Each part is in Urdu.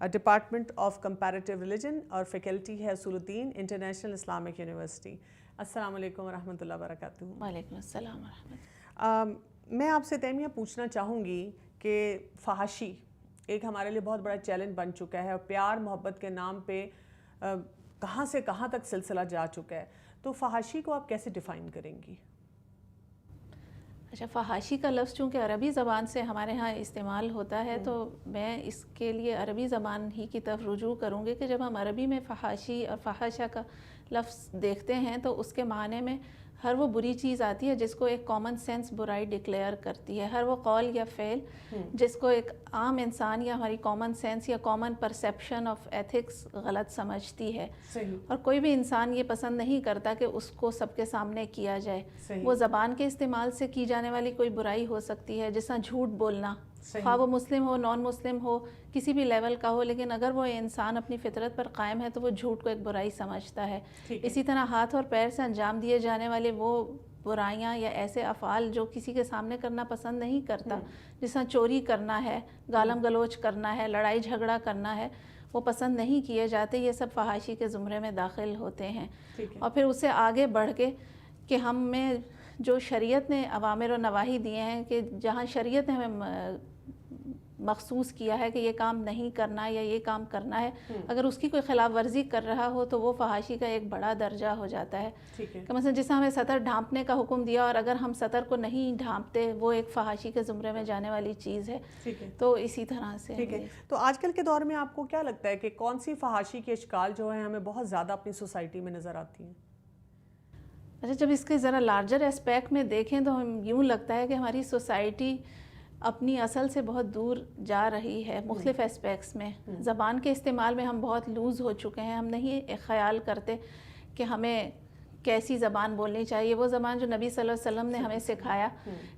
ڈپارٹمنٹ آف کمپیریٹیو ریلیجن اور فیکلٹی ہے اصول الدین انٹرنیشنل اسلامک یونیورسٹی. السلام علیکم ورحمۃ اللہ وبرکاتہ. وعلیکم السلام ورحمۃ اللہ. میں آپ سے تیمیہ پوچھنا چاہوں گی کہ فحاشی ایک ہمارے لیے بہت بڑا چیلنج بن چکا ہے اور پیار محبت کے نام پہ کہاں سے کہاں تک سلسلہ جا چکا ہے, تو فحاشی کو آپ کیسے ڈیفائن کریں گی؟ اچھا, فحاشی کا لفظ چونکہ عربی زبان سے ہمارے ہاں استعمال ہوتا ہے تو میں اس کے لیے عربی زبان ہی کی طرف رجوع کروں گی کہ جب ہم عربی میں فحاشی اور فحاشہ کا لفظ دیکھتے ہیں تو اس کے معنی میں ہر وہ بری چیز آتی ہے جس کو ایک کامن سینس برائی ڈکلیئر کرتی ہے, ہر وہ قول یا فعل جس کو ایک عام انسان یا ہماری کامن سینس یا کامن پرسیپشن آف ایتھکس غلط سمجھتی ہے. اور کوئی بھی انسان یہ پسند نہیں کرتا کہ اس کو سب کے سامنے کیا جائے. وہ زبان کے استعمال سے کی جانے والی کوئی برائی ہو سکتی ہے, جس طرح جھوٹ بولنا, خواہ وہ مسلم ہو نان مسلم ہو کسی بھی لیول کا ہو, لیکن اگر وہ انسان اپنی فطرت پر قائم ہے تو وہ جھوٹ کو ایک برائی سمجھتا ہے. اسی طرح ہاتھ اور پیر سے انجام دیے جانے والے وہ برائیاں یا ایسے افعال جو کسی کے سامنے کرنا پسند نہیں کرتا, جس طرح چوری کرنا ہے, گالم گلوچ کرنا ہے, لڑائی جھگڑا کرنا ہے, وہ پسند نہیں کیے جاتے. یہ سب فحاشی کے زمرے میں داخل ہوتے ہیں. اور پھر اس سے آگے بڑھ کے کہ ہم میں جو شریعت نے اوامر و نواہی دیے ہیں کہ جہاں شریعت نے ہمیں مخصوص کیا ہے کہ یہ کام نہیں کرنا یا یہ کام کرنا ہے, اگر اس کی کوئی خلاف ورزی کر رہا ہو تو وہ فحاشی کا ایک بڑا درجہ ہو جاتا ہے. کہ مثلا جس ہمیں سطر ڈھانپنے کا حکم دیا اور اگر ہم سطر کو نہیں ڈھانپتے وہ ایک فحاشی کے زمرے میں جانے والی چیز ہے. تو اسی طرح سے ٹھیک ہے. تو آج کل کے دور میں آپ کو کیا لگتا ہے کہ کون سی فحاشی کے اشکال جو ہیں ہمیں بہت زیادہ اپنی سوسائٹی میں نظر آتی ہیں؟ اچھا, جب اس کے ذرا لارجر اسپیکٹ میں دیکھیں تو ہم یوں لگتا ہے کہ ہماری سوسائٹی اپنی اصل سے بہت دور جا رہی ہے مختلف اسپیکٹس میں. زبان کے استعمال میں ہم بہت لوز ہو چکے ہیں. ہم نہیں خیال کرتے کہ ہمیں کیسی زبان بولنی چاہیے. وہ زبان جو نبی صلی اللہ علیہ وسلم نے ہمیں سکھایا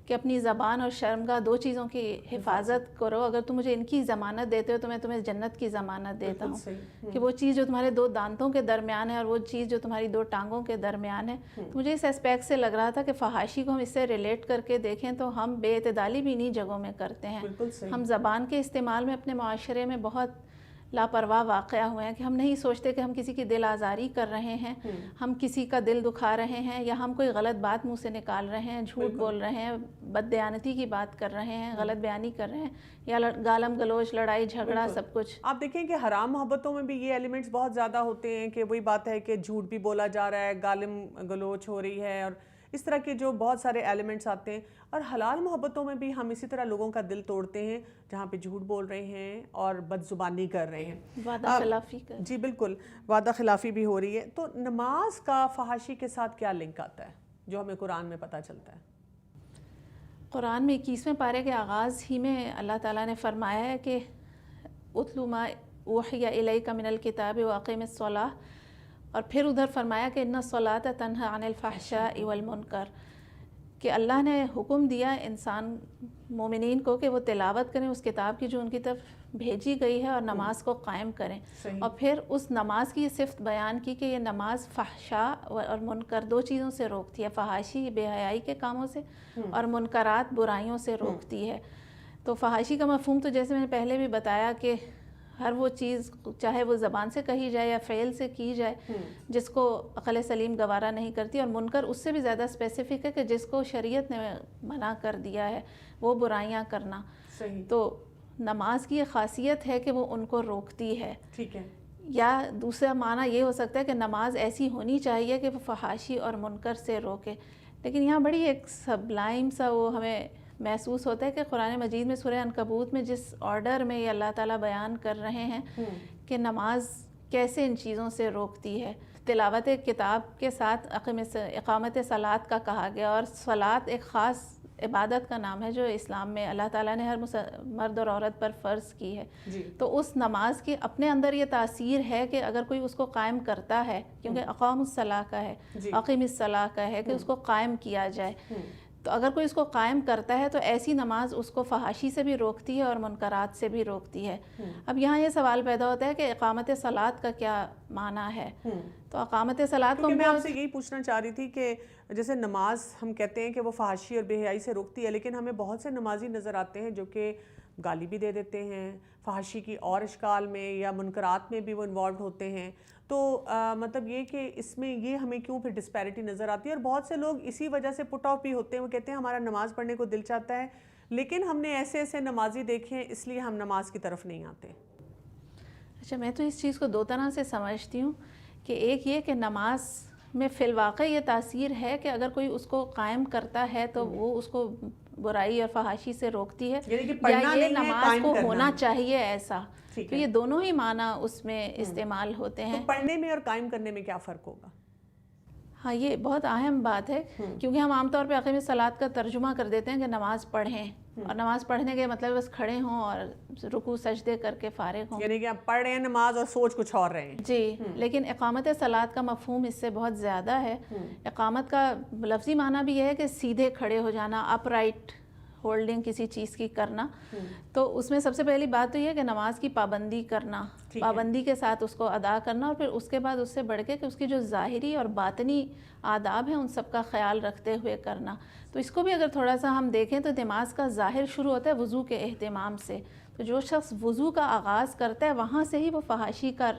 کہ اپنی زبان اور شرمگاہ دو چیزوں کی حفاظت کرو. اگر تم مجھے ان کی ضمانت دیتے ہو تو میں تمہیں جنت کی ضمانت دیتا ہوں. کہ وہ چیز جو تمہارے دو دانتوں کے درمیان ہے اور وہ چیز جو تمہاری دو ٹانگوں کے درمیان ہے. مجھے اس اسپیکٹ سے لگ رہا تھا کہ فحاشی کو ہم اس سے ریلیٹ کر کے دیکھیں تو ہم بے اعتدالی بھی انہی جگہوں میں کرتے ہیں. ہم زبان کے استعمال میں اپنے معاشرے میں بہت لاپرواہ واقعہ ہوئے ہیں کہ ہم نہیں سوچتے کہ ہم کسی کی دل آزاری کر رہے ہیں, ہم کسی کا دل دکھا رہے ہیں, یا ہم کوئی غلط بات منہ سے نکال رہے ہیں, جھوٹ بول رہے ہیں, بددیانتی کی بات کر رہے ہیں, غلط بیانی کر رہے ہیں, یا گالم گلوچ لڑائی جھگڑا سب کچھ. آپ دیکھیں کہ حرام محبتوں میں بھی یہ ایلیمنٹس بہت زیادہ ہوتے ہیں کہ وہی بات ہے کہ جھوٹ بھی بولا جا رہا ہے, گالم گلوچ ہو رہی ہے, اور اس طرح کے جو بہت سارے ایلیمنٹس آتے ہیں. اور حلال محبتوں میں بھی ہم اسی طرح لوگوں کا دل توڑتے ہیں جہاں پہ جھوٹ بول رہے ہیں اور بد زبانی کر رہے ہیں, وعدہ خلافی کر. جی بالکل, وعدہ خلافی بھی ہو رہی ہے. تو نماز کا فحاشی کے ساتھ کیا لنک آتا ہے جو ہمیں قرآن میں پتہ چلتا ہے؟ قرآن میں 21ویں پارے کے آغاز ہی میں اللہ تعالیٰ نے فرمایا ہے کہ اتلو ما اوحی الیک من الکتاب واقم الصلاۃ, اور پھر ادھر فرمایا کہ ان الصلاۃ تنہی عن الفحشاء والمنکر, کہ اللہ نے حکم دیا انسان مومنین کو کہ وہ تلاوت کریں اس کتاب کی جو ان کی طرف بھیجی گئی ہے اور نماز کو قائم کریں. اور پھر اس نماز کی یہ صفت بیان کی کہ یہ نماز فحشاء اور منکر دو چیزوں سے روکتی ہے, فحاشی بے حیائی کے کاموں سے اور منکرات برائیوں سے روکتی ہے. تو فحاشی کا مفہوم تو جیسے میں نے پہلے بھی بتایا کہ ہر وہ چیز چاہے وہ زبان سے کہی جائے یا فعل سے کی جائے جس کو عقل سلیم گوارا نہیں کرتی, اور منکر اس سے بھی زیادہ اسپیسیفک ہے کہ جس کو شریعت نے منع کر دیا ہے وہ برائیاں کرنا. تو نماز کی یہ خاصیت ہے کہ وہ ان کو روکتی ہے. ٹھیک ہے. یا دوسرا معنی یہ ہو سکتا ہے کہ نماز ایسی ہونی چاہیے کہ وہ فحاشی اور منکر سے روکے. لیکن یہاں بڑی ایک سبلائم سا وہ ہمیں محسوس ہوتا ہے کہ قرآن مجید میں سورہ عنکبوت میں جس آرڈر میں یہ اللہ تعالیٰ بیان کر رہے ہیں کہ نماز کیسے ان چیزوں سے روکتی ہے. تلاوت کتاب کے ساتھ اقامت صلاۃ کا کہا گیا, اور صلاۃ ایک خاص عبادت کا نام ہے جو اسلام میں اللہ تعالیٰ نے ہر مرد اور عورت پر فرض کی ہے. تو اس نماز کی اپنے اندر یہ تاثیر ہے کہ اگر کوئی اس کو قائم کرتا ہے, کیونکہ اقام الصلاۃ کا ہے, اقیم الصلاۃ کا ہے کہ اس کو قائم کیا جائے, تو اگر کوئی اس کو قائم کرتا ہے تو ایسی نماز اس کو فحاشی سے بھی روکتی ہے اور منکرات سے بھی روکتی ہے. اب یہاں یہ سوال پیدا ہوتا ہے کہ اقامت صلاۃ کا کیا معنی ہے. تو اقامت صلاۃ کو میں آپ سے یہی پوچھنا چاہ رہی تھی کہ جیسے نماز ہم کہتے ہیں کہ وہ فحاشی اور بے حیائی سے روکتی ہے, لیکن ہمیں بہت سے نمازی نظر آتے ہیں جو کہ گالی بھی دے دیتے ہیں، فحاشی کی اور اشکال میں یا منکرات میں بھی وہ انوالوڈ ہوتے ہیں. تو مطلب یہ کہ اس میں یہ ہمیں کیوں پھر ڈسپیرٹی نظر آتی ہے. اور بہت سے لوگ اسی وجہ سے پٹ آف بھی ہوتے ہیں. وہ کہتے ہیں ہمارا نماز پڑھنے کو دل چاہتا ہے لیکن ہم نے ایسے ایسے نمازی دیکھے ہیں اس لیے ہم نماز کی طرف نہیں آتے. اچھا، میں تو اس چیز کو دو طرح سے سمجھتی ہوں کہ ایک یہ کہ نماز میں فی الواقع یہ تاثیر ہے کہ اگر کوئی اس کو قائم کرتا ہے تو وہ اس کو برائی اور فحاشی سے روکتی ہے، یعنی کہ یا پڑھنا یہ نہیں ہے، نماز قائم کو کرنا ہونا ہے. چاہیے ایسا. ٹھیک تو ہے. یہ دونوں ہی معنی اس میں استعمال ہوتے ہیں. تو پڑھنے میں اور قائم کرنے میں کیا فرق ہوگا؟ ہاں، یہ بہت اہم بات ہے کیونکہ ہم عام طور پہ عقیم صلاۃ کا ترجمہ کر دیتے ہیں کہ نماز پڑھیں، اور نماز پڑھنے کے مطلب بس کھڑے ہوں اور رکوع سجدے کر کے فارغ ہوں. یعنی کہ آپ پڑھ رہے ہیں نماز اور سوچ کچھ اور رہے ہیں. جی، لیکن اقامت صلاۃ کا مفہوم اس سے بہت زیادہ ہے. اقامت کا لفظی معنی بھی یہ ہے کہ سیدھے کھڑے ہو جانا، اپ رائٹ ہولڈنگ کسی چیز کی کرنا. تو اس میں سب سے پہلی بات تو یہ ہے کہ نماز کی پابندی کرنا، پابندی کے ساتھ اس کو ادا کرنا، اور پھر اس کے بعد اس سے بڑھ کے کہ اس کی جو ظاہری اور باطنی آداب ہیں ان سب کا خیال رکھتے ہوئے کرنا. تو اس کو بھی اگر تھوڑا سا ہم دیکھیں تو نماز کا ظاہر شروع ہوتا ہے وضو کے اہتمام سے. تو جو شخص وضو کا آغاز کرتا ہے وہاں سے ہی وہ فحاشی کا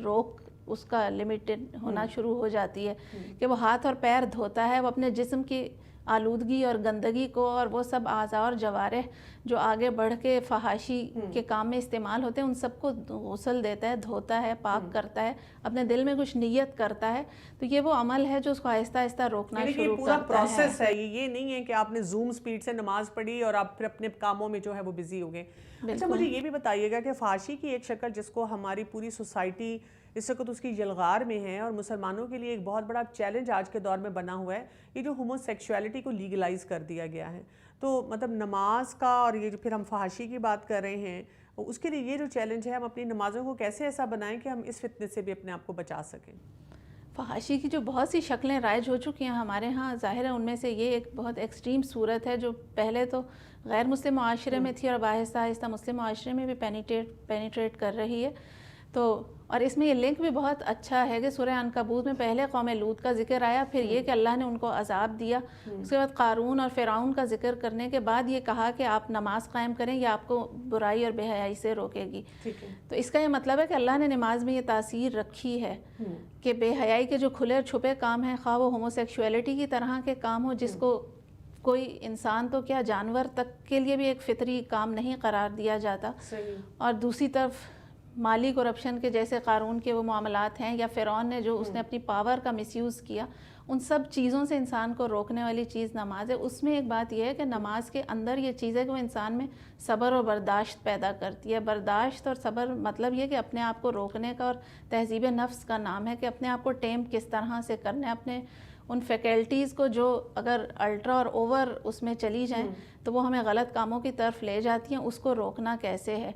روک اس کا لمیٹڈ ہونا شروع ہو جاتی ہے کہ وہ ہاتھ اور پیر دھوتا ہے، وہ اپنے جسم کی آلودگی اور گندگی کو اور وہ سب اعضاء اور جوارح جو آگے بڑھ کے فحاشی کے کام میں استعمال ہوتے ہیں ان سب کو غسل دیتا ہے، دھوتا ہے، پاک کرتا ہے، اپنے دل میں کچھ نیت کرتا ہے. تو یہ وہ عمل ہے جو اس کو آہستہ آہستہ روکنا شروع کرتا ہے. پورا پروسیس ہے. یہ نہیں ہے کہ آپ نے زوم سپیڈ سے نماز پڑھی اور آپ پھر اپنے کاموں میں جو ہے وہ بزی ہو گئے. اچھا، مجھے یہ بھی بتائیے گا کہ فحاشی کی ایک شکل جس کو ہماری پوری سوسائٹی اس وقت اس کی یلغار میں ہے اور مسلمانوں کے لیے ایک بہت بڑا چیلنج آج کے دور میں بنا ہوا ہے، یہ جو ہومو سیکشولیٹی کو لیگلائز کر دیا گیا ہے. تو مطلب نماز کا اور یہ جو پھر ہم فحاشی کی بات کر رہے ہیں اس کے لیے یہ جو چیلنج ہے، ہم اپنی نمازوں کو کیسے ایسا بنائیں کہ ہم اس فتنے سے بھی اپنے آپ کو بچا سکیں؟ فحاشی کی جو بہت سی شکلیں رائج ہو چکی ہیں ہمارے ہاں، ظاہر ہے ان میں سے یہ ایک بہت ایکسٹریم صورت ہے جو پہلے تو غیر مسلم معاشرے میں تھی اور اب آہستہ آہستہ مسلم معاشرے میں بھی پینیٹریٹ کر رہی ہے. تو اور اس میں یہ لنک بھی بہت اچھا ہے کہ سورہ عنکبوت میں پہلے قوم لوط کا ذکر آیا، پھر یہ کہ اللہ نے ان کو عذاب دیا، اس کے بعد قارون اور فرعون کا ذکر کرنے کے بعد یہ کہا کہ آپ نماز قائم کریں، یہ آپ کو برائی اور بے حیائی سے روکے گی. تو اس کا یہ مطلب ہے کہ اللہ نے نماز میں یہ تاثیر رکھی ہے کہ بے حیائی کے جو کھلے اور چھپے کام ہیں، خواہ وہ ہومو سیکشولیٹی کی طرح کے کام ہو جس کو کوئی انسان تو کیا جانور تک کے لیے بھی ایک فطری کام نہیں قرار دیا جاتا، اور دوسری طرف مالی کرپشن کے جیسے قارون کے وہ معاملات ہیں، یا فرعون نے جو اس نے اپنی پاور کا مس یوز کیا، ان سب چیزوں سے انسان کو روکنے والی چیز نماز ہے. اس میں ایک بات یہ ہے کہ نماز کے اندر یہ چیز ہے کہ وہ انسان میں صبر اور برداشت پیدا کرتی ہے. برداشت اور صبر مطلب یہ کہ اپنے آپ کو روکنے کا، اور تہذیب نفس کا نام ہے کہ اپنے آپ کو ٹیم کس طرح سے کرنا ہے، اپنے ان فیکلٹیز کو جو اگر الٹرا اور اوور اس میں چلی جائیں تو وہ ہمیں غلط کاموں کی طرف لے جاتی ہیں، اس کو روکنا کیسے ہے.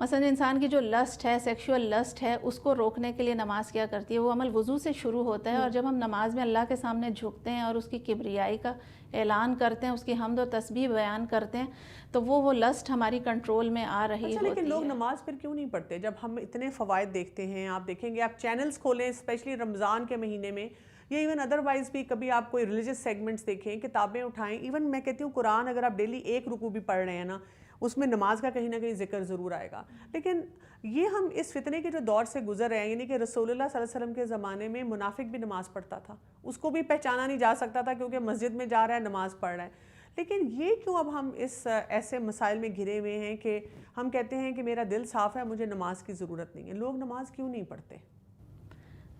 مثلا انسان کی جو لسٹ ہے، سیکشول لسٹ ہے، اس کو روکنے کے لیے نماز کیا کرتی ہے؟ وہ عمل وضو سے شروع ہوتا ہے، اور جب ہم نماز میں اللہ کے سامنے جھکتے ہیں اور اس کی کبریائی کا اعلان کرتے ہیں، اس کی حمد و تسبیح بیان کرتے ہیں، تو وہ لسٹ ہماری کنٹرول میں آ رہی ہوتی ہے. لیکن لوگ نماز پھر کیوں نہیں پڑھتے جب ہم اتنے فوائد دیکھتے ہیں؟ آپ دیکھیں گے، آپ چینلز کھولیں اسپیشلی رمضان کے مہینے میں، یا ایون ادروائز بھی کبھی آپ کوئی ریلیجس سیگمنٹس دیکھیں، کتابیں اٹھائیں، ایون میں کہتی ہوں قرآن اگر آپ ڈیلی ایک رکوع بھی پڑھ رہے ہیں نا، اس میں نماز کا کہیں نہ کہیں ذکر ضرور آئے گا. لیکن یہ ہم اس فتنے کے جو دور سے گزر رہے ہیں، یعنی کہ رسول اللہ صلی اللہ علیہ وسلم کے زمانے میں منافق بھی نماز پڑھتا تھا، اس کو بھی پہچانا نہیں جا سکتا تھا کیونکہ مسجد میں جا رہا ہے، نماز پڑھ رہا ہے. لیکن یہ کیوں اب ہم اس ایسے مسائل میں گھرے ہوئے ہیں کہ ہم کہتے ہیں کہ میرا دل صاف ہے، مجھے نماز کی ضرورت نہیں ہے؟ لوگ نماز کیوں نہیں پڑھتے؟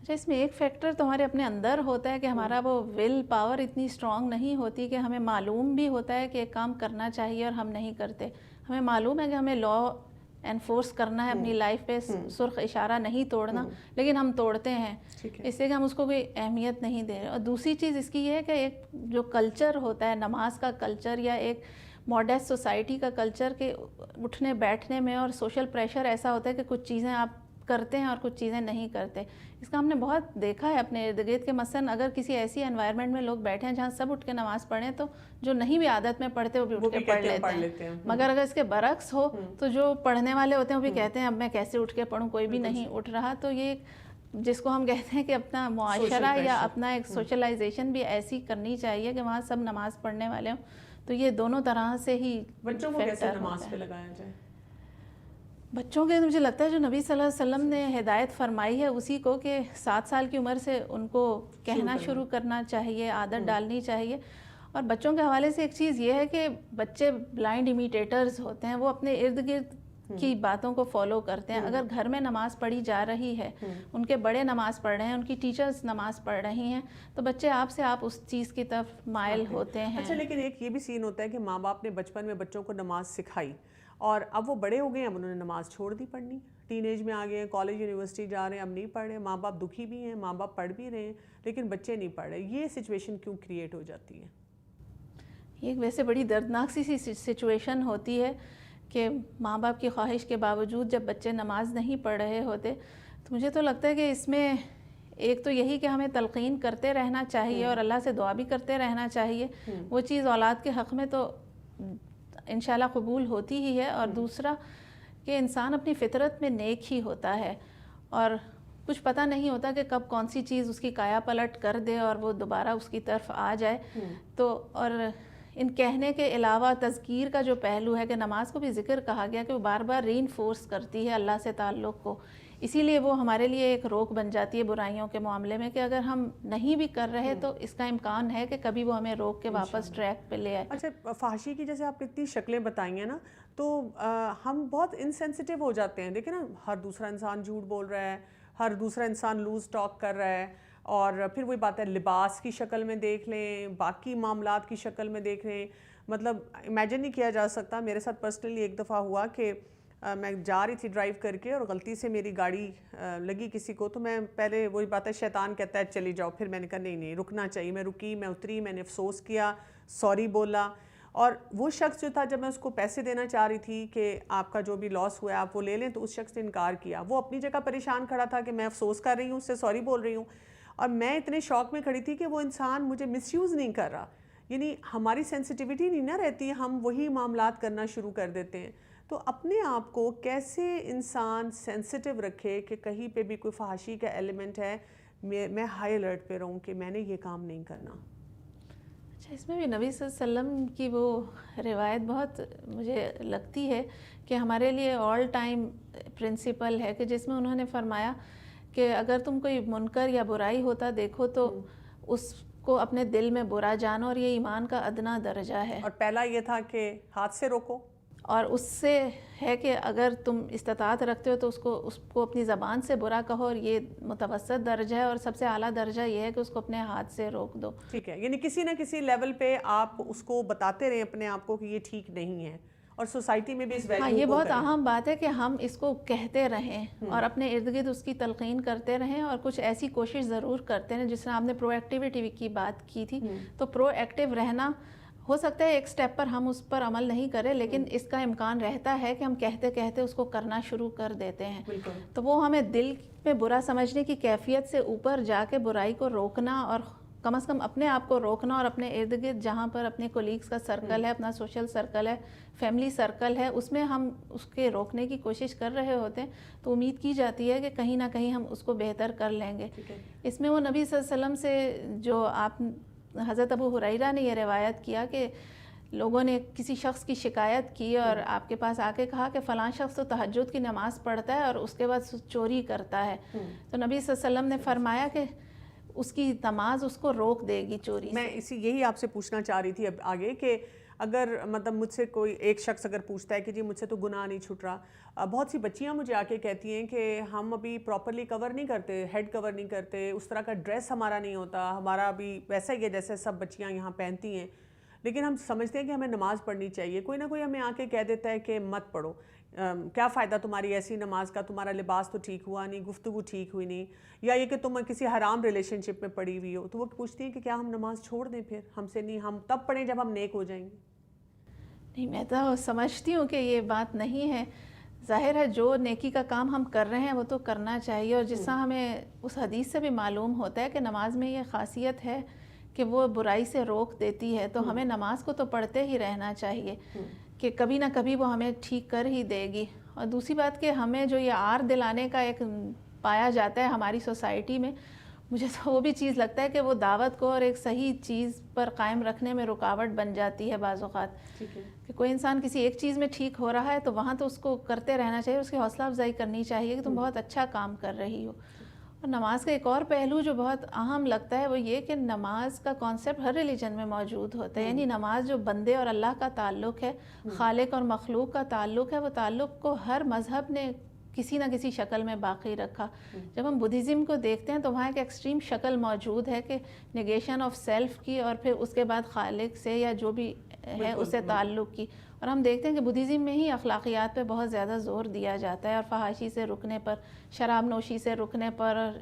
اچھا، اس میں ایک فیکٹر تو ہمارے اپنے اندر ہوتا ہے کہ ہمارا وہ ول پاور اتنی اسٹرانگ نہیں ہوتی کہ ہمیں معلوم بھی ہوتا ہے کہ ایک کام کرنا چاہیے اور ہم نہیں کرتے. ہمیں معلوم ہے کہ ہمیں لا انفورس کرنا ہے اپنی لائف پہ، سرخ اشارہ نہیں توڑنا، لیکن ہم توڑتے ہیں، اس سے کہ ہم اس کو کوئی اہمیت نہیں دے رہے. اور دوسری چیز اس کی یہ ہے کہ ایک جو کلچر ہوتا ہے نماز کا کلچر، یا ایک ماڈرن سوسائٹی کا کلچر، کہ اٹھنے بیٹھنے میں اور سوشل پریشر ایسا ہوتا ہے کہ کچھ چیزیں آپ کرتے ہیں اور کچھ چیزیں نہیں کرتے. اس کا ہم نے بہت دیکھا ہے اپنے ارد گرد کے. مثلاً اگر کسی ایسی انوائرمنٹ میں لوگ بیٹھے ہیں جہاں سب اٹھ کے نماز پڑھیں، تو جو نہیں بھی عادت میں پڑھتے وہ بھی اٹھ کے پڑھ لیتے ہیں. مگر اگر اس کے برعکس ہو تو جو پڑھنے والے ہوتے ہیں وہ بھی کہتے ہیں اب میں کیسے اٹھ کے پڑھوں، کوئی بھی نہیں اٹھ رہا. تو یہ جس کو ہم کہتے ہیں کہ اپنا معاشرہ یا اپنا ایک سوشلائزیشن بھی ایسی کرنی چاہیے کہ وہاں سب نماز پڑھنے والے ہوں. تو یہ دونوں طرح سے ہی بچوں کو کیسے نماز پہ لگایا جائے؟ بچوں کے مجھے لگتا ہے جو نبی صلی اللہ علیہ وسلم نے ہدایت فرمائی ہے اسی کو کہ 7 سال کی عمر سے ان کو کہنا شروع کرنا چاہیے، عادت ڈالنی چاہیے. اور بچوں کے حوالے سے ایک چیز یہ ہے کہ بچے بلائنڈ امیٹیٹرز ہوتے ہیں، وہ اپنے ارد گرد کی باتوں کو فالو کرتے ہیں. اگر گھر میں نماز پڑھی جا رہی ہے، ان کے بڑے نماز پڑھ رہے ہیں، ان کی ٹیچرز نماز پڑھ رہی ہیں، تو بچے آپ اس چیز کی طرف مائل ہوتے ہیں. اچھا، لیکن ایک یہ بھی سین ہوتا ہے کہ ماں باپ نے بچپن میں بچوں کو نماز سکھائی اور اب وہ بڑے ہو گئے ہیں، اب انہوں نے نماز چھوڑ دی پڑھنی، ٹین ایج میں آ گئے ہیں، کالج یونیورسٹی جا رہے ہیں، اب نہیں پڑھ رہے. ماں باپ دکھی بھی ہیں، ماں باپ پڑھ بھی رہے ہیں لیکن بچے نہیں پڑھ رہے. یہ سچویشن کیوں کریٹ ہو جاتی ہے؟ یہ ویسے بڑی دردناک سی سچویشن ہوتی ہے کہ ماں باپ کی خواہش کے باوجود جب بچے نماز نہیں پڑھ رہے ہوتے. تو مجھے تو لگتا ہے کہ اس میں ایک تو یہی کہ ہمیں تلقین کرتے رہنا چاہیے اور اللہ سے دعا بھی کرتے رہنا چاہیے. وہ چیز اولاد کے حق میں تو انشاءاللہ قبول ہوتی ہی ہے. اور دوسرا کہ انسان اپنی فطرت میں نیک ہی ہوتا ہے اور کچھ پتہ نہیں ہوتا کہ کب کون سی چیز اس کی کایا پلٹ کر دے اور وہ دوبارہ اس کی طرف آ جائے. تو اور ان کہنے کے علاوہ تذکیر کا جو پہلو ہے کہ نماز کو بھی ذکر کہا گیا کہ وہ بار بار ری انفورس کرتی ہے اللہ سے تعلق کو، اسی لیے وہ ہمارے لیے ایک روک بن جاتی ہے برائیوں کے معاملے میں کہ اگر ہم نہیں بھی کر رہے تو اس کا امکان ہے کہ کبھی وہ ہمیں روک کے واپس ٹریک پہ لے آئے. اچھا، فحاشی کی جیسے آپ نے اتنی شکلیں بتائی ہیں نا، تو ہم بہت انسینسٹیو ہو جاتے ہیں. دیکھیں نا، ہر دوسرا انسان جھوٹ بول رہا ہے، ہر دوسرا انسان لوز ٹاک کر رہا ہے. اور پھر وہی بات ہے، لباس کی شکل میں دیکھ لیں، باقی معاملات کی شکل میں دیکھ لیں. مطلب امیجن نہیں کیا جا سکتا. میرے ساتھ پرسنلی ایک دفعہ ہوا کہ میں جا رہی تھی ڈرائیو کر کے اور غلطی سے میری گاڑی لگی کسی کو. تو میں پہلے وہی بات ہے، شیطان کہتا ہے چلی جاؤ، پھر میں نے کہا نہیں رکنا چاہیے. میں رکی، میں اتری، میں نے افسوس کیا، سوری بولا. اور وہ شخص جو تھا، جب میں اس کو پیسے دینا چاہ رہی تھی کہ آپ کا جو بھی لاس ہوا ہے آپ وہ لے لیں، تو اس شخص نے انکار کیا. وہ اپنی جگہ پریشان کھڑا تھا کہ میں افسوس کر رہی ہوں، اس سے سوری بول رہی ہوں، اور میں اتنے شوق میں کھڑی تھی کہ وہ انسان مجھے مس یوز نہیں کر رہا. یعنی ہماری سینسٹیوٹی نہیں نہ رہتی، ہم وہی معاملات کرنا شروع کر دیتے ہیں. تو اپنے آپ کو کیسے انسان سینسٹیو رکھے کہ کہیں پہ بھی کوئی فحاشی کا ایلیمنٹ ہے، میں ہائی الرٹ پہ رہوں کہ میں نے یہ کام نہیں کرنا. اچھا، اس میں بھی نبی صلی اللہ علیہ وسلم کی وہ روایت بہت مجھے لگتی ہے کہ ہمارے لیے آل ٹائم پرنسپل ہے کہ جس میں انہوں نے فرمایا کہ اگر تم کوئی منکر یا برائی ہوتا دیکھو تو اس کو اپنے دل میں برا جانو، اور یہ ایمان کا ادنا درجہ ہے. اور پہلا یہ تھا کہ ہاتھ سے روکو، اور اس سے ہے کہ اگر تم استطاعت رکھتے ہو تو اس کو اپنی زبان سے برا کہو، اور یہ متوسط درجہ ہے. اور سب سے اعلیٰ درجہ یہ ہے کہ اس کو اپنے ہاتھ سے روک دو. ٹھیک ہے، یعنی کسی نہ کسی لیول پہ آپ اس کو بتاتے رہیں اپنے آپ کو کہ یہ ٹھیک نہیں ہے، اور سوسائٹی میں بھی اس ویلیو کو یہ بہت اہم بات ہے کہ ہم اس کو کہتے رہیں اور اپنے ارد گرد اس کی تلقین کرتے رہیں، اور کچھ ایسی کوشش ضرور کرتے ہیں. جس طرح آپ نے پرو ایکٹیویٹی کی بات کی تھی، تو پرو ایکٹیو رہنا، ہو سکتا ہے ایک سٹیپ پر ہم اس پر عمل نہیں کریں، لیکن اس کا امکان رہتا ہے کہ ہم کہتے کہتے اس کو کرنا شروع کر دیتے ہیں. تو وہ ہمیں دل میں برا سمجھنے کی کیفیت سے اوپر جا کے برائی کو روکنا، اور کم از کم اپنے آپ کو روکنا، اور اپنے ارد گرد جہاں پر اپنے کولیگز کا سرکل ہے، اپنا سوشل سرکل ہے، فیملی سرکل ہے، اس میں ہم اس کے روکنے کی کوشش کر رہے ہوتے ہیں. تو امید کی جاتی ہے کہ کہیں نہ کہیں ہم اس کو بہتر کر لیں گے. اس میں وہ نبی صلی اللہ علیہ وسلم سے جو آپ حضرت ابو ہریرہ نے یہ روایت کیا کہ لوگوں نے کسی شخص کی شکایت کی اور آپ کے پاس آ کے کہا کہ فلاں شخص تو تہجد کی نماز پڑھتا ہے اور اس کے بعد چوری کرتا ہے. تو نبی صلی اللہ علیہ وسلم نے فرمایا کہ اس کی نماز اس کو روک دے گی چوری سے. میں یہی آپ سے پوچھنا چاہ رہی تھی اب آگے کہ اگر مطلب مجھ سے کوئی ایک شخص اگر پوچھتا ہے کہ جی مجھ سے تو گناہ نہیں چھٹ رہا. بہت سی بچیاں مجھے آ کے کہتی ہیں کہ ہم ابھی پراپرلی کور نہیں کرتے، ہیڈ کور نہیں کرتے، اس طرح کا ڈریس ہمارا نہیں ہوتا، ہمارا ابھی ویسا ہی ہے جیسے سب بچیاں یہاں پہنتی ہیں، لیکن ہم سمجھتے ہیں کہ ہمیں نماز پڑھنی چاہیے. کوئی نہ کوئی ہمیں آ کے کہہ دیتا ہے کہ مت پڑھو، کیا فائدہ تمہاری ایسی نماز کا، تمہارا لباس تو ٹھیک ہوا نہیں، گفتگو ٹھیک ہوئی نہیں، یا یہ کہ تم کسی حرام ریلیشن شپ میں پڑی ہوئی ہو. تو وہ پوچھتی ہیں کہ کیا ہم نماز چھوڑ دیں؟ پھر ہم سے نہیں، ہم تب پڑھیں جب ہم نیک ہو جائیں گے. نہیں، میں تو سمجھتی ہوں کہ یہ بات نہیں ہے. ظاہر ہے جو نیکی کا کام ہم کر رہے ہیں وہ تو کرنا چاہیے، اور جس طرح ہمیں اس حدیث سے بھی معلوم ہوتا ہے کہ نماز میں یہ خاصیت ہے کہ وہ برائی سے روک دیتی ہے، تو ہمیں نماز کو تو پڑھتے ہی رہنا چاہیے کہ کبھی نہ کبھی وہ ہمیں ٹھیک کر ہی دے گی. اور دوسری بات کہ ہمیں جو یہ آر دلانے کا ایک پایا جاتا ہے ہماری سوسائٹی میں، مجھے تو وہ بھی چیز لگتا ہے کہ وہ دعوت کو اور ایک صحیح چیز پر قائم رکھنے میں رکاوٹ بن جاتی ہے بعض اوقات، کہ کوئی انسان کسی ایک چیز میں ٹھیک ہو رہا ہے تو وہاں تو اس کو کرتے رہنا چاہیے، اس کی حوصلہ افزائی کرنی چاہیے کہ تم بہت اچھا کام کر رہی ہو۔ اور نماز کا ایک اور پہلو جو بہت اہم لگتا ہے وہ یہ کہ نماز کا کانسیپٹ ہر ریلیجن میں موجود ہوتا ہے، یعنی نماز جو بندے اور اللہ کا تعلق ہے، خالق اور مخلوق کا تعلق ہے، وہ تعلق کو ہر مذہب نے کسی نہ کسی شکل میں باقی رکھا۔ جب ہم بدھزم کو دیکھتے ہیں تو وہاں ایک ایکسٹریم شکل موجود ہے کہ نیگیشن آف سیلف کی، اور پھر اس کے بعد خالق سے یا جو بھی ہے اس سے تعلق کی۔ اور ہم دیکھتے ہیں کہ بدھزم میں ہی اخلاقیات پہ بہت زیادہ زور دیا جاتا ہے، اور فحاشی سے رکنے پر، شراب نوشی سے رکنے پر، اور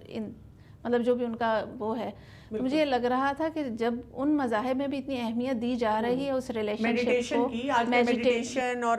مطلب جو بھی ان کا وہ ہے۔ تو مجھے یہ لگ رہا تھا کہ جب ان مذاہب میں بھی اتنی اہمیت دی جا رہی ہے اس ریلیشن شپ کو، میڈیٹیشن اور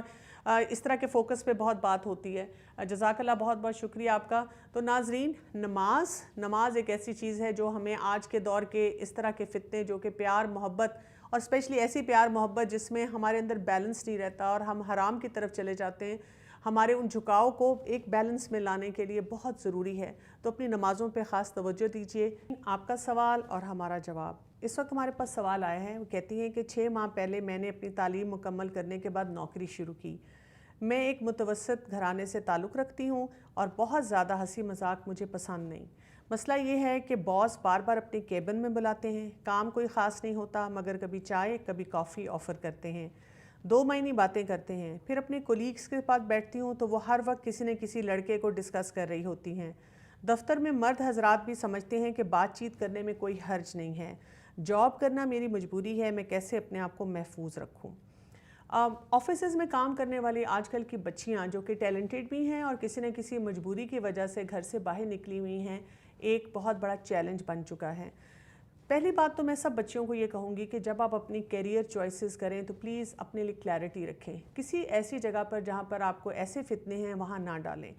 اس طرح کے فوکس پہ بہت بات ہوتی ہے۔ جزاک اللہ، بہت بہت شکریہ آپ کا۔ تو ناظرین، نماز ایک ایسی چیز ہے جو ہمیں آج کے دور کے اس طرح کے فتنے جو کہ پیار محبت، اور اسپیشلی ایسی پیار محبت جس میں ہمارے اندر بیلنس نہیں رہتا اور ہم حرام کی طرف چلے جاتے ہیں، ہمارے ان جھکاؤ کو ایک بیلنس میں لانے کے لیے بہت ضروری ہے۔ تو اپنی نمازوں پہ خاص توجہ دیجیے۔ آپ کا سوال اور ہمارا جواب۔ اس وقت ہمارے پاس سوال آیا ہے، وہ کہتی ہیں کہ 6 ماہ پہلے میں نے اپنی تعلیم مکمل کرنے کے بعد نوکری شروع کی۔ میں ایک متوسط گھرانے سے تعلق رکھتی ہوں اور بہت زیادہ ہنسی مذاق مجھے پسند نہیں۔ مسئلہ یہ ہے کہ باس بار بار اپنے کیبن میں بلاتے ہیں، کام کوئی خاص نہیں ہوتا مگر کبھی چائے کبھی کافی آفر کرتے ہیں، 2 مہینے باتیں کرتے ہیں۔ پھر اپنے کولیگز کے پاس بیٹھتی ہوں تو وہ ہر وقت کسی نہ کسی لڑکے کو ڈسکس کر رہی ہوتی ہیں۔ دفتر میں مرد حضرات بھی سمجھتے ہیں کہ بات چیت کرنے میں کوئی حرج نہیں ہے۔ جاب کرنا میری مجبوری ہے، میں کیسے اپنے آپ کو محفوظ رکھوں؟ آفیسز میں کام کرنے والی آج کل کی بچیاں جو کہ ٹیلنٹڈ بھی ہیں اور کسی نہ کسی مجبوری کی وجہ سے گھر سے باہر نکلی ہوئی ہیں، ایک بہت بڑا چیلنج بن چکا ہے۔ پہلی بات تو میں سب بچیوں کو یہ کہوں گی کہ جب آپ اپنی کیریئر چوائسز کریں تو پلیز اپنے لیے کلیئرٹی رکھیں۔ کسی ایسی جگہ پر جہاں پر آپ کو ایسے فتنے ہیں وہاں نہ ڈالیں۔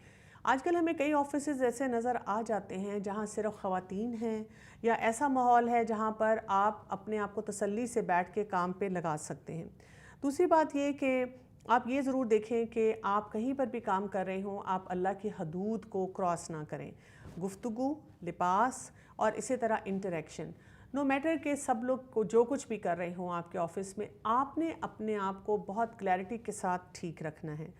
آج کل ہمیں کئی آفیسز ایسے نظر آ جاتے ہیں جہاں صرف خواتین ہیں، یا ایسا ماحول ہے جہاں پر آپ اپنے آپ کو تسلی سے بیٹھ کے کام پہ لگا سکتے ہیں۔ دوسری بات یہ کہ آپ یہ ضرور دیکھیں کہ آپ کہیں پر بھی کام کر رہے ہوں، آپ اللہ کی حدود کو کراس نہ کریں۔ گفتگو، لباس اور اسی طرح انٹریکشن، نو میٹر کہ سب لوگ جو کچھ بھی کر رہے ہوں آپ کے آفس میں، آپ نے اپنے آپ کو بہت کلیئرٹی کے ساتھ ٹھیک رکھنا ہے۔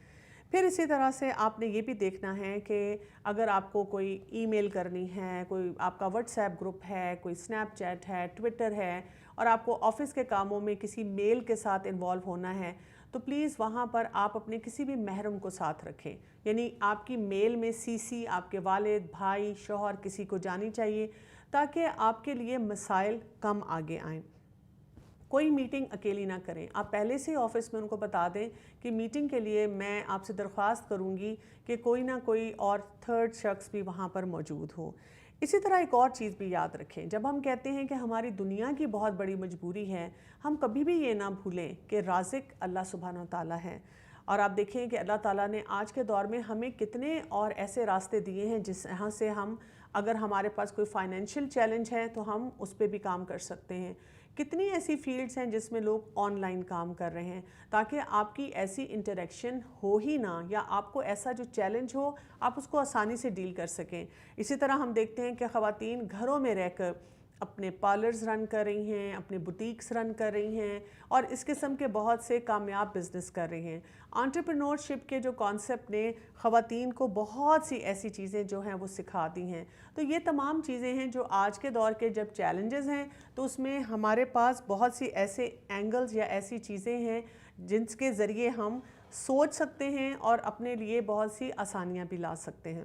پھر اسی طرح سے آپ نے یہ بھی دیکھنا ہے کہ اگر آپ کو کوئی ای میل کرنی ہے، کوئی آپ کا واٹس ایپ گروپ ہے، کوئی اسنیپ چیٹ ہے، ٹویٹر ہے، اور آپ کو آفس کے کاموں میں کسی میل کے ساتھ انوالو ہونا ہے، تو پلیز وہاں پر آپ اپنے کسی بھی محرم کو ساتھ رکھیں۔ یعنی آپ کی میل میں سی آپ کے والد، بھائی، شوہر کسی کو جانی چاہیے تاکہ آپ کے لیے مسائل کم آگے آئیں۔ کوئی میٹنگ اکیلی نہ کریں۔ آپ پہلے سے آفس میں ان کو بتا دیں کہ میٹنگ کے لیے میں آپ سے درخواست کروں گی کہ کوئی نہ کوئی اور تھرڈ شخص بھی وہاں پر موجود ہو۔ اسی طرح ایک اور چیز بھی یاد رکھیں، جب ہم کہتے ہیں کہ ہماری دنیا کی بہت بڑی مجبوری ہے، ہم کبھی بھی یہ نہ بھولیں کہ رازق اللہ سبحانہ و تعالیٰ ہے۔ اور آپ دیکھیں کہ اللہ تعالیٰ نے آج کے دور میں ہمیں کتنے اور ایسے راستے دیے ہیں جس یہاں سے ہم، اگر ہمارے پاس کوئی فائنینشیل چیلنج ہے تو ہم اس پہ بھی کام کر سکتے ہیں۔ کتنی ایسی فیلڈز ہیں جس میں لوگ آن لائن کام کر رہے ہیں، تاکہ آپ کی ایسی انٹریکشن ہو ہی نہ، یا آپ کو ایسا جو چیلنج ہو آپ اس کو آسانی سے ڈیل کر سکیں۔ اسی طرح ہم دیکھتے ہیں کہ خواتین گھروں میں رہ کر اپنے پارلرز رن کر رہی ہیں، اپنے بوٹیکس رن کر رہی ہیں، اور اس قسم کے بہت سے کامیاب بزنس کر رہی ہیں۔ انٹرپرینورشپ کے جو کانسیپٹ نے خواتین کو بہت سی ایسی چیزیں جو ہیں وہ سکھا دی ہیں۔ تو یہ تمام چیزیں ہیں جو آج کے دور کے جب چیلنجز ہیں تو اس میں ہمارے پاس بہت سی ایسے اینگلز یا ایسی چیزیں ہیں جن کے ذریعے ہم سوچ سکتے ہیں اور اپنے لیے بہت سی آسانیاں بھی لا سکتے ہیں۔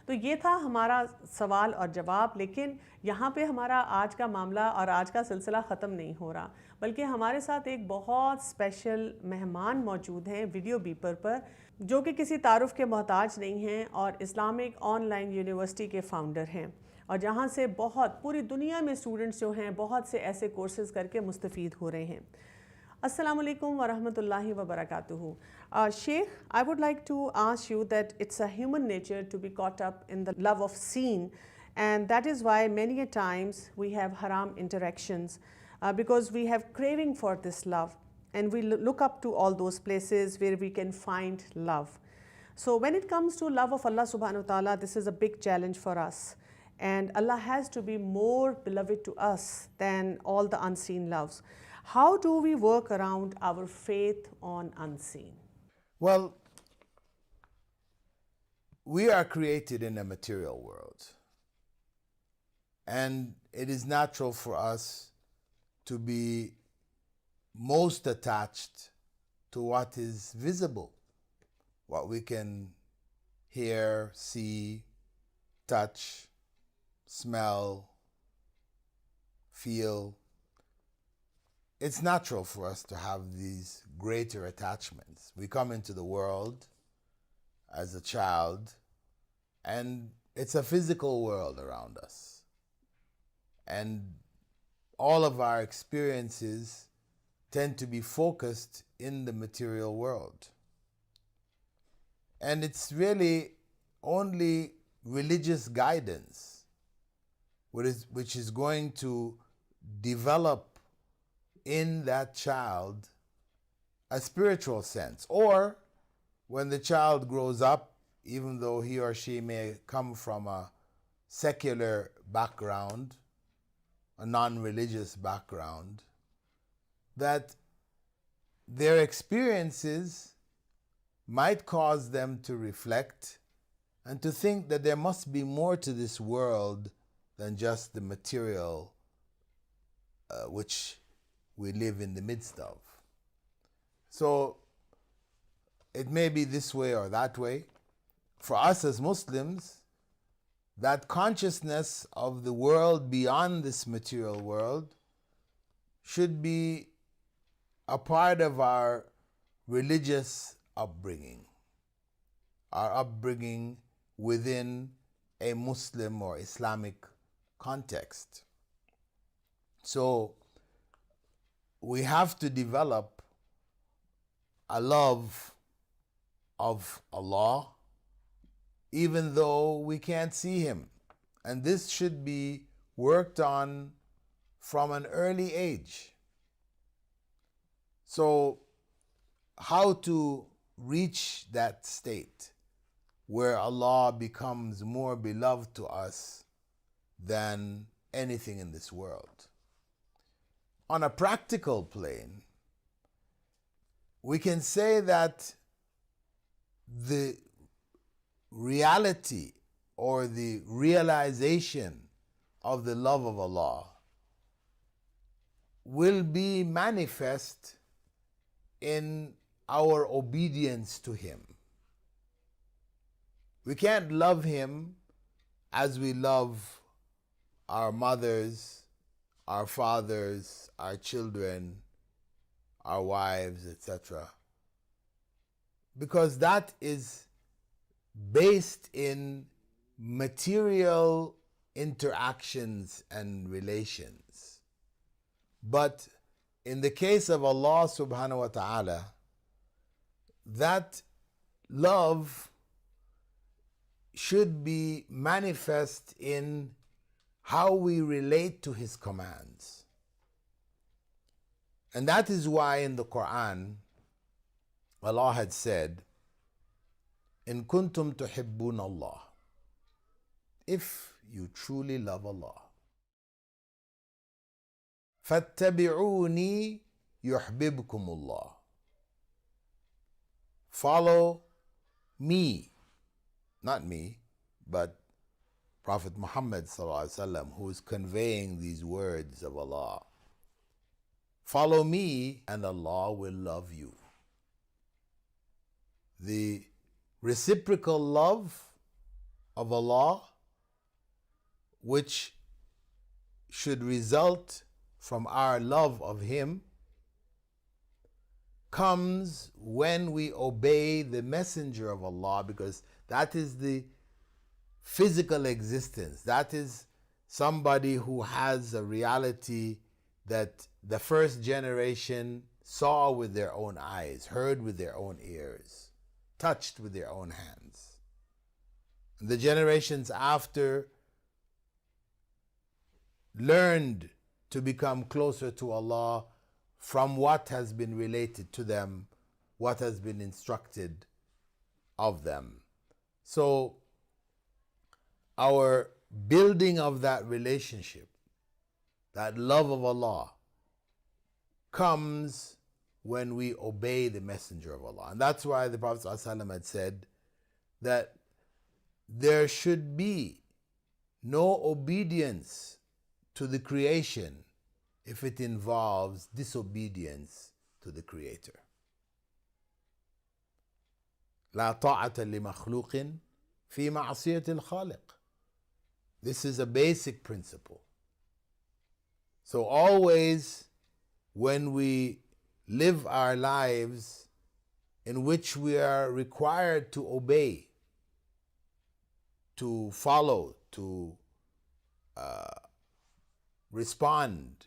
تو یہ تھا ہمارا سوال اور جواب، لیکن یہاں پہ ہمارا آج کا معاملہ اور آج کا سلسلہ ختم نہیں ہو رہا، بلکہ ہمارے ساتھ ایک بہت اسپیشل مہمان موجود ہیں ویڈیو بیپر پر، جو کہ کسی تعارف کے محتاج نہیں ہیں اور اسلامک آن لائن یونیورسٹی کے فاؤنڈر ہیں، اور جہاں سے بہت پوری دنیا میں اسٹوڈنٹس جو ہیں بہت سے ایسے کورسز کر کے مستفید ہو رہے ہیں۔ السلام علیکم ورحمۃ اللہ وبرکاتہ۔ Sheikh, I would like to ask you that it's a human nature to be caught up in the love of sin, and that is why many a times we have haram interactions because we have craving for this love, and we look up to all those places where we can find love. So when it comes to love of Allah subhanahu wa ta'ala, this is a big challenge for us. and Allah has to be more beloved to us than all the unseen loves. How do we work around our faith on unseen? Well, we are created in a material world, and it is natural for us to be most attached to what is visible, what we can hear, see, touch, smell, feel. It's natural for us to have these greater attachments. We come into the world as a child, and it's a physical world around us. And all of our experiences tend to be focused in the material world. And it's really only religious guidance which is going to develop in that child a spiritual sense. Or when the child grows up, even though he or she may come from a secular background, a non-religious background, that their experiences might cause them to reflect and to think that there must be more to this world than just the material which we live in the midst of. So it may be this way or that way. For us as Muslims, that consciousness of the world beyond this material world should be a part of our religious upbringing, our upbringing within a Muslim or Islamic context. So we have to develop a love of Allah, even though we can't see Him. And this should be worked on from an early age. So how to reach that state where Allah becomes more beloved to us than anything in this world? On a practical plane, we can say that the reality or the realization of the love of Allah will be manifest in our obedience to Him. We can't love Him as we love our mothers, our fathers, our children, our wives, etc. Because that is based in material interactions and relations. But in the case of Allah subhanahu wa ta'ala, that love should be manifest in how we relate to His commands. And that is why in the Quran, Allah had said, "In kuntum tuhibbun Allah," if you truly love Allah, "fattabi'uni yuhbibkum Allah," follow me, not me, but Prophet Muhammad ﷺ, who is conveying these words of Allah. Follow me and Allah will love you. The reciprocal love of Allah, which should result from our love of Him, comes when we obey the messenger of Allah, because that is the physical existence. That is somebody who has a reality that the first generation saw with their own eyes, heard with their own ears, touched with their own hands. And the generations after learned to become closer to Allah from what has been related to them, what has been instructed of them. So our building of that relationship, that love of Allah, comes when we obey the Messenger of Allah. And that's why the Prophet ﷺ had said that there should be no obedience to the creation if it involves disobedience to the Creator. لا طاعة لمخلوق في معصية الخالق. This is a basic principle. So always when we live our lives in which we are required to obey, to follow, to respond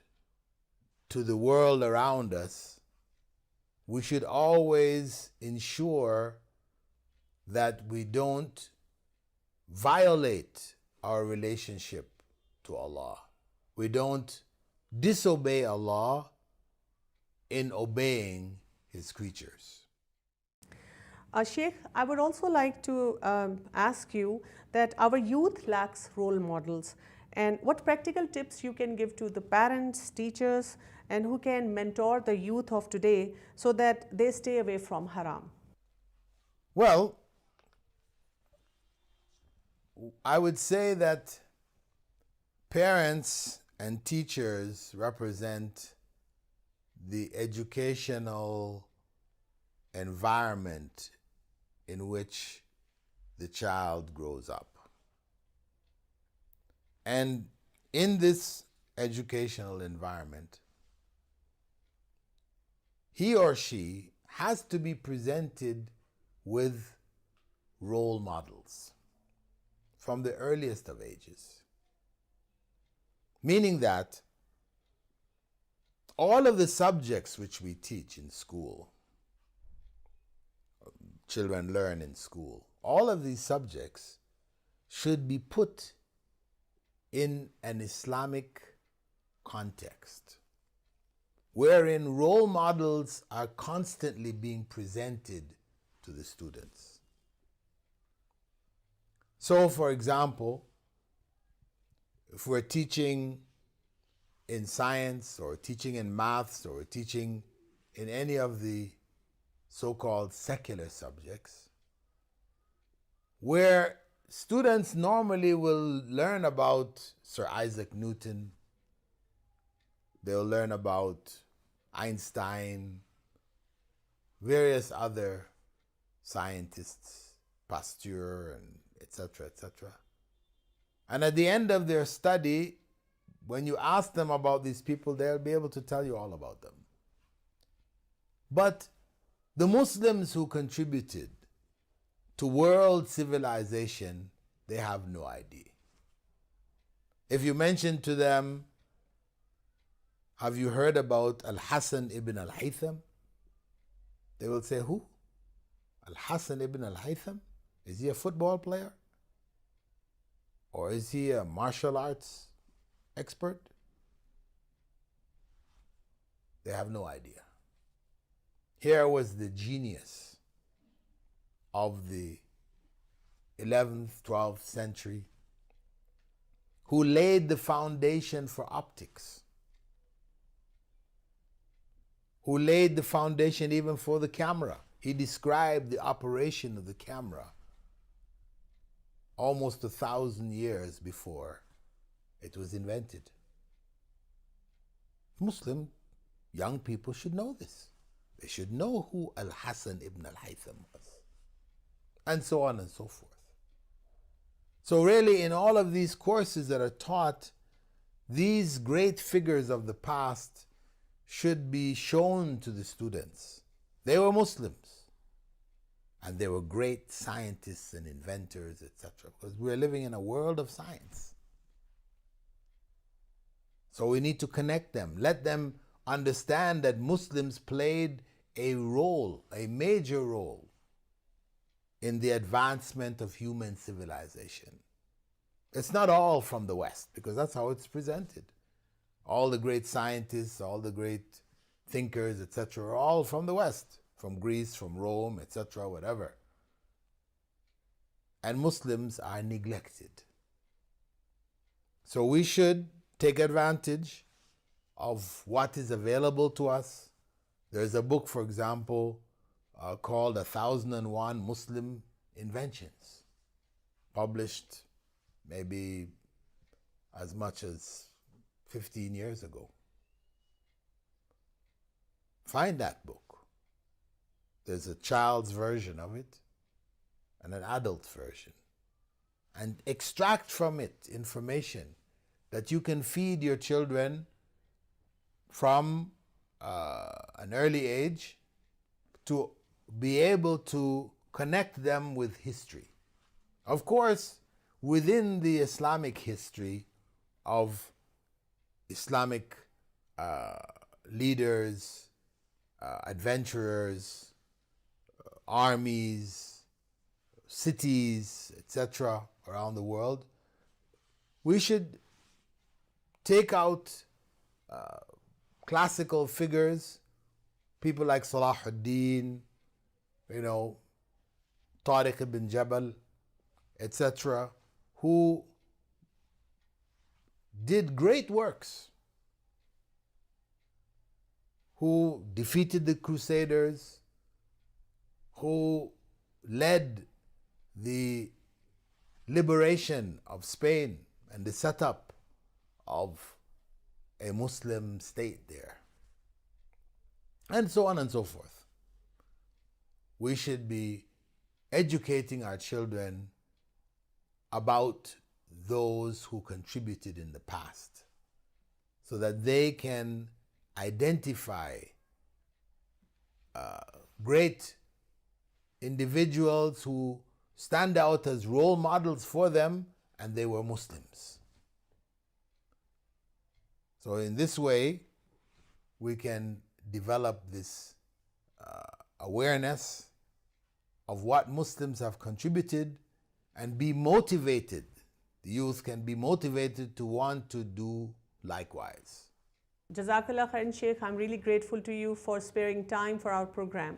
to the world around us, we should always ensure that we don't violate our relationship to Allah. We don't disobey Allah in obeying His creatures. Sheikh, I would also like to ask you that our youth lacks role models, and what practical tips you can give to the parents, teachers, and who can mentor the youth of today so that they stay away from haram? Well, I would say that parents and teachers represent the educational environment in which the child grows up. And in this educational environment, he or she has to be presented with role models from the earliest of ages. Meaning that all of the subjects which we teach in school, children learn in school, all of these subjects should be put in an Islamic context, wherein role models are constantly being presented to the students. So, for example, if we're teaching in science or teaching in maths or teaching in any of the so-called secular subjects, where students normally will learn about Sir Isaac Newton, they'll learn about Einstein, various other scientists, Pasteur, and etc., etc. And at the end of their study, when you ask them about these people, they'll be able to tell you all about them. But the Muslims who contributed to world civilization, they have no idea. If you mention to them, have you heard about Al-Hasan ibn al-Haytham? They will say, who? Al-Hasan ibn al-Haytham? Is he a football player? Or is he a martial arts expert? They have no idea. Here was the genius of the 11th, 12th century who laid the foundation for optics, who laid the foundation even for the camera. He described the operation of the camera almost 1,000 years before it was invented. Muslim young people should know this. They should know who Al-Hasan ibn al-Haytham was, and so on and so forth. So really, in all of these courses that are taught, these great figures of the past should be shown to the students. They were Muslims, and they were great scientists and inventors, etc., because we're living in a world of science. So we need to connect them, let them understand that Muslims played a role, a major role, in the advancement of human civilization. It's not all from the West, because that's how it's presented. All the great scientists, all the great thinkers, etc., are all from the West, from Greece, from Rome, etc., whatever. And Muslims are neglected. So we should take advantage of what is available to us. There's a book, for example, called 1001 Muslim Inventions, published maybe as much as 15 years ago. Find that book. There's a child's version of it and an adult version. And extract from it information that you can feed your children from an early age to be able to connect them with history. Of course, within the Islamic history of Islamic leaders, adventurers, armies, cities, etc., around the world, we should take out classical figures, people like Salahuddin, Tariq ibn Jabal, etc., who did great works, who defeated the Crusaders, who led the liberation of Spain and the setup of a Muslim state there, and so on and so forth. We should be educating our children about those who contributed in the past so that they can identify great individuals who stand out as role models for them, and they were Muslims. So in this way, we can develop this awareness of what Muslims have contributed and be motivated. The youth can be motivated to want to do likewise. Jazakallah khairan Sheikh, I'm really grateful to you for sparing time for our program.